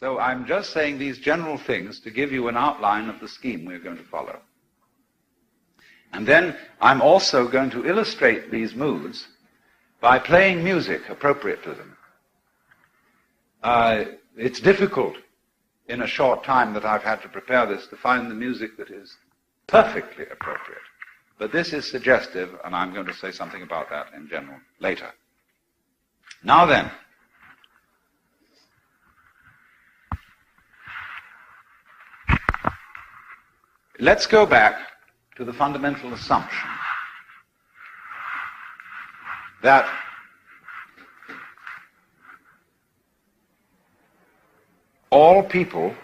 So I'm just saying these general things to give you an outline of the scheme we're going to follow. And then I'm also going to illustrate these moods by playing music appropriate to them. It's difficult in a short time that I've had to prepare this to find the music that is perfectly appropriate. But this is suggestive, and I'm going to say something about that in general later. Now then, let's go back to the fundamental assumption that all people,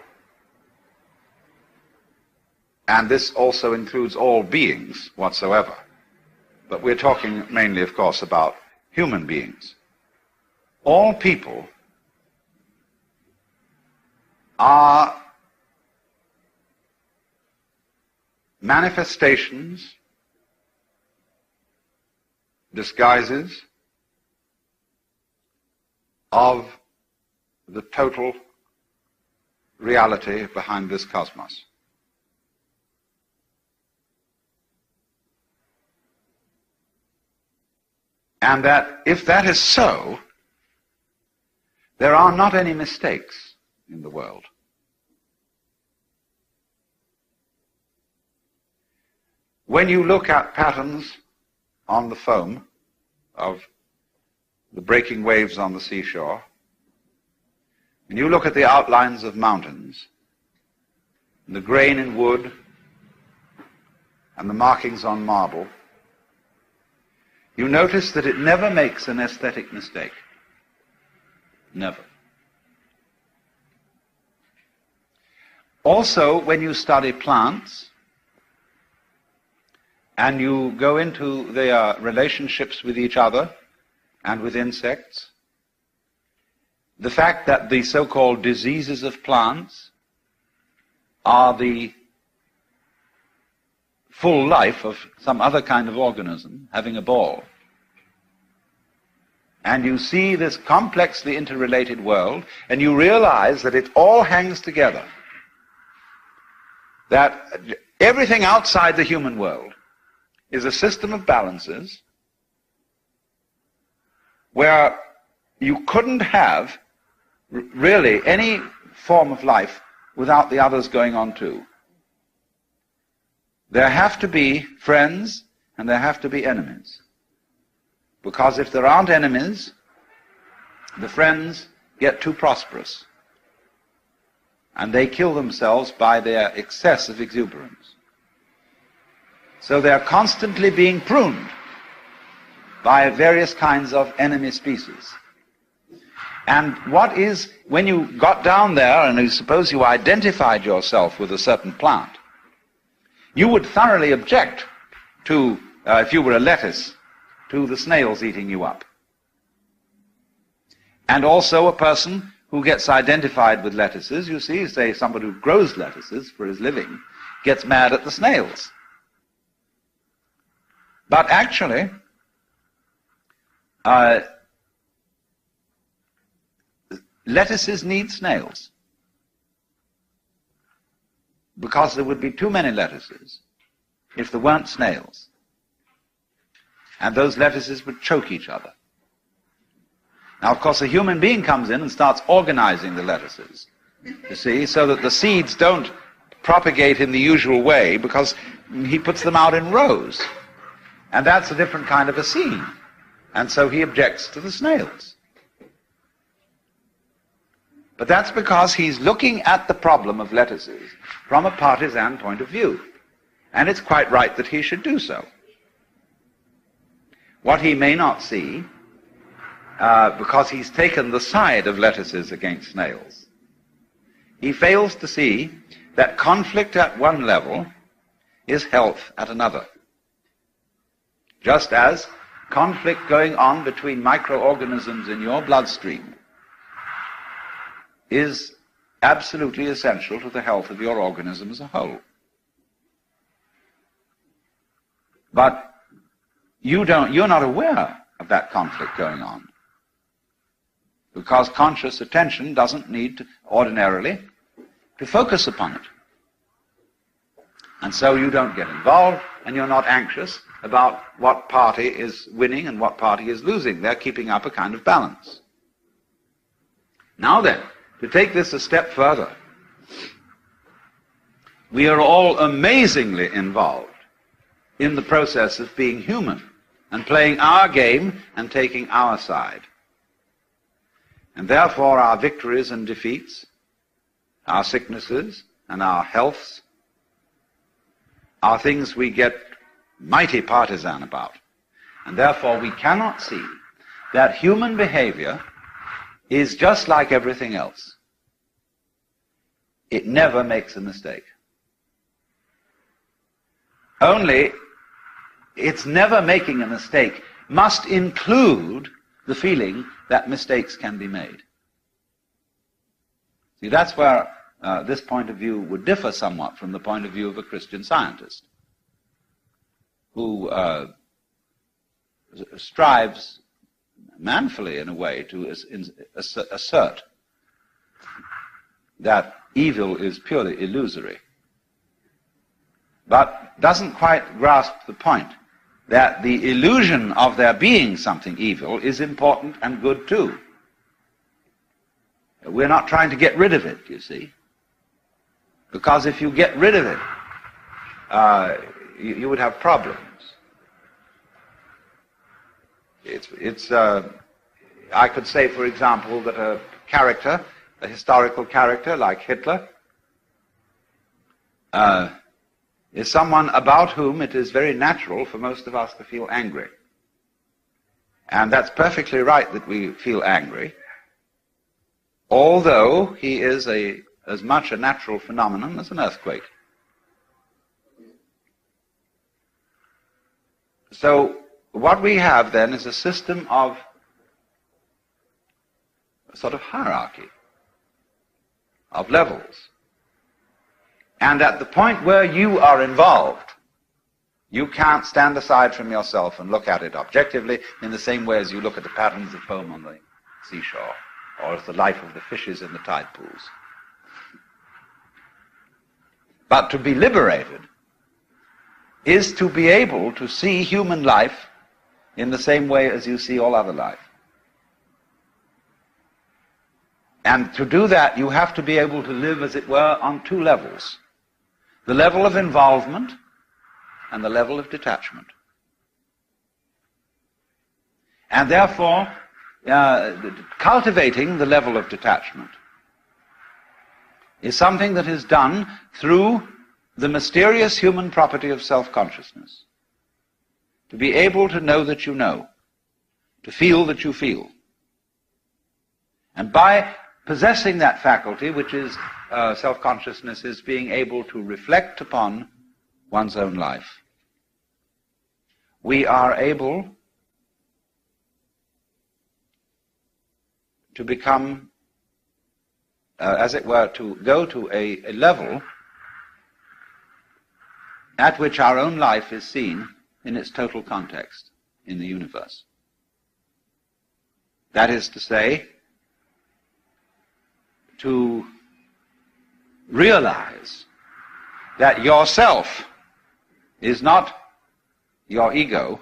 and this also includes all beings whatsoever, but we're talking mainly, of course, about human beings. All people are manifestations, disguises of the total reality behind this cosmos. And that if that is so, there are not any mistakes in the world. When you look at patterns on the foam of the breaking waves on the seashore, and you look at the outlines of mountains, and the grain in wood, and the markings on marble, you notice that it never makes an aesthetic mistake. Never. Also, when you study plants, and you go into their relationships with each other and with insects, the fact that the so-called diseases of plants are the full life of some other kind of organism having a ball, and you see this complexly interrelated world, and you realize that it all hangs together, that everything outside the human world is a system of balances where you couldn't have really any form of life without the others going on too. There have to be friends and there have to be enemies. Because if there aren't enemies, the friends get too prosperous and they kill themselves by their excess of exuberance. So they're constantly being pruned by various kinds of enemy species. And what is, when you got down there and you suppose you identified yourself with a certain plant, you would thoroughly object to, if you were a lettuce, to the snails eating you up. And also a person who gets identified with lettuces, you see, say somebody who grows lettuces for his living, gets mad at the snails. But actually, lettuces need snails, because there would be too many lettuces if there weren't snails. And those lettuces would choke each other. Now, of course, a human being comes in and starts organizing the lettuces, you see, so that the seeds don't propagate in the usual way, because he puts them out in rows. And that's a different kind of a scene. And so he objects to the snails. But that's because he's looking at the problem of lettuces from a partisan point of view. And it's quite right that he should do so. What he may not see, because he's taken the side of lettuces against snails, he fails to see that conflict at one level is health at another. Just as conflict going on between microorganisms in your bloodstream is absolutely essential to the health of your organism as a whole. But you're not aware of that conflict going on, because conscious attention doesn't need ordinarily to focus upon it. And so you don't get involved, and you're not anxious about what party is winning and what party is losing. They're keeping up a kind of balance. Now then, to take this a step further, we are all amazingly involved in the process of being human and playing our game and taking our side. And therefore our victories and defeats, our sicknesses and our healths, are things we get mighty partisan about. And therefore we cannot see that human behavior is just like everything else. It never makes a mistake. Only its never making a mistake must include the feeling that mistakes can be made. See, that's where this point of view would differ somewhat from the point of view of a Christian Scientist who strives manfully, in a way, to assert that evil is purely illusory, but doesn't quite grasp the point that the illusion of there being something evil is important and good too. We're not trying to get rid of it, you see. Because if you get rid of it, you would have problems. I could say, for example, that a historical character like Hitler, is someone about whom it is very natural for most of us to feel angry. And that's perfectly right that we feel angry, although he is as much a natural phenomenon as an earthquake. So what we have then is a system of a sort of hierarchy, of levels. And at the point where you are involved, you can't stand aside from yourself and look at it objectively in the same way as you look at the patterns of foam on the seashore or as the life of the fishes in the tide pools. But to be liberated is to be able to see human life in the same way as you see all other life. And to do that, you have to be able to live, as it were, on two levels. The level of involvement and the level of detachment. And therefore, cultivating the level of detachment is something that is done through the mysterious human property of self-consciousness. To be able to know that you know, to feel that you feel. And by possessing that faculty, which is self-consciousness, is being able to reflect upon one's own life, we are able to become, as it were, to go to a level at which our own life is seen in its total context in the universe. That is to say, to realize that yourself is not your ego,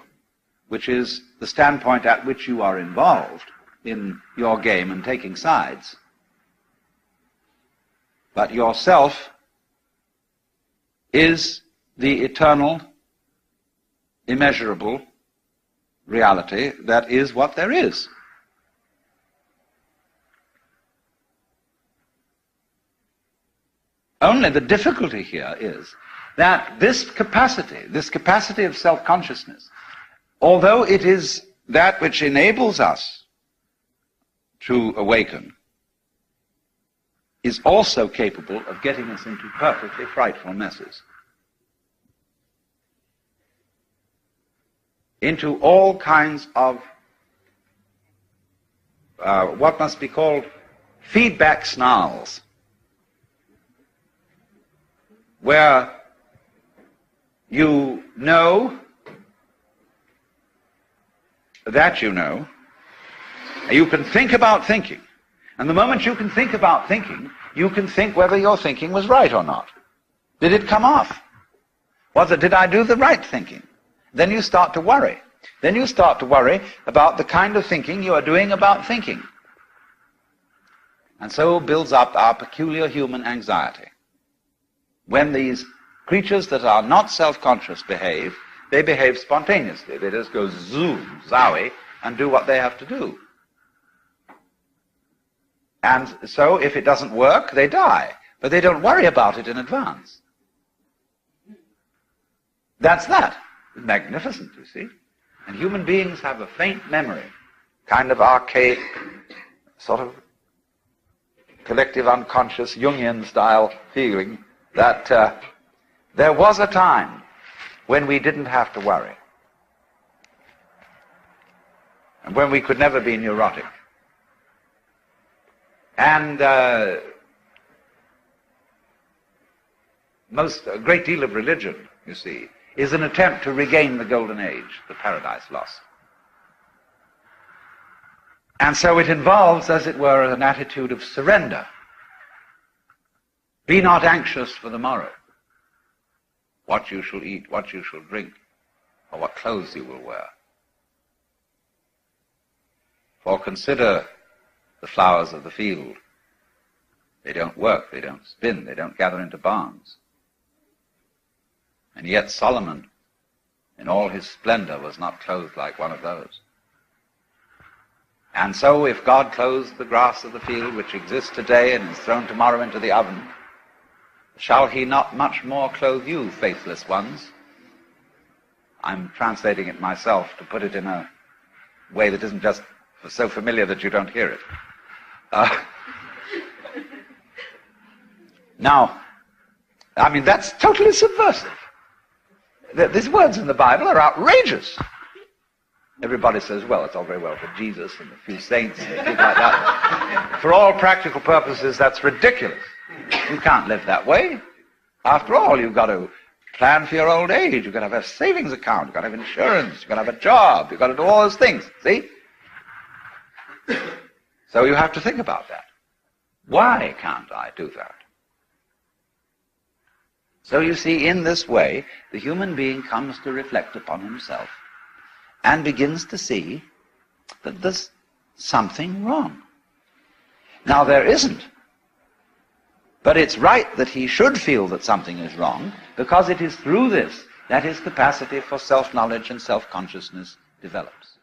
which is the standpoint at which you are involved in your game and taking sides, but yourself is the eternal, immeasurable reality that is what there is. Only the difficulty here is that this capacity of self-consciousness, although it is that which enables us to awaken, is also capable of getting us into perfectly frightful messes. Into all kinds of what must be called feedback snarls, where you know that you know, you can think about thinking, And the moment you can think about thinking, you can think whether your thinking was right or not. Did it come off? Did I do the right thinking? Then you start to worry. Then you start to worry about the kind of thinking you are doing about thinking. And so builds up our peculiar human anxiety. When these creatures that are not self-conscious behave, they behave spontaneously. They just go zoom, zowie, and do what they have to do. And so if it doesn't work, they die. But they don't worry about it in advance. That's that. Magnificent, you see. And human beings have a faint memory, kind of archaic, sort of collective unconscious Jungian-style feeling that there was a time when we didn't have to worry. And when we could never be neurotic. And a great deal of religion, you see, is an attempt to regain the golden age, the paradise lost. And so it involves, as it were, an attitude of surrender. Be not anxious for the morrow, what you shall eat, what you shall drink, or what clothes you will wear. For consider the flowers of the field. They don't work, they don't spin, they don't gather into barns. And yet Solomon, in all his splendor, was not clothed like one of those. And so if God clothes the grass of the field, which exists today and is thrown tomorrow into the oven, shall he not much more clothe you, faithless ones? I'm translating it myself to put it in a way that isn't just so familiar that you don't hear it. Now, I mean, that's totally subversive. These words in the Bible are outrageous. Everybody says, well, it's all very well for Jesus and a few saints and things like that. For all practical purposes, that's ridiculous. You can't live that way. After all, you've got to plan for your old age. You've got to have a savings account. You've got to have insurance. You've got to have a job. You've got to do all those things. See? So you have to think about that. Why can't I do that? So you see, in this way, the human being comes to reflect upon himself and begins to see that there's something wrong. Now, there isn't. But it's right that he should feel that something is wrong, because it is through this that his capacity for self-knowledge and self-consciousness develops.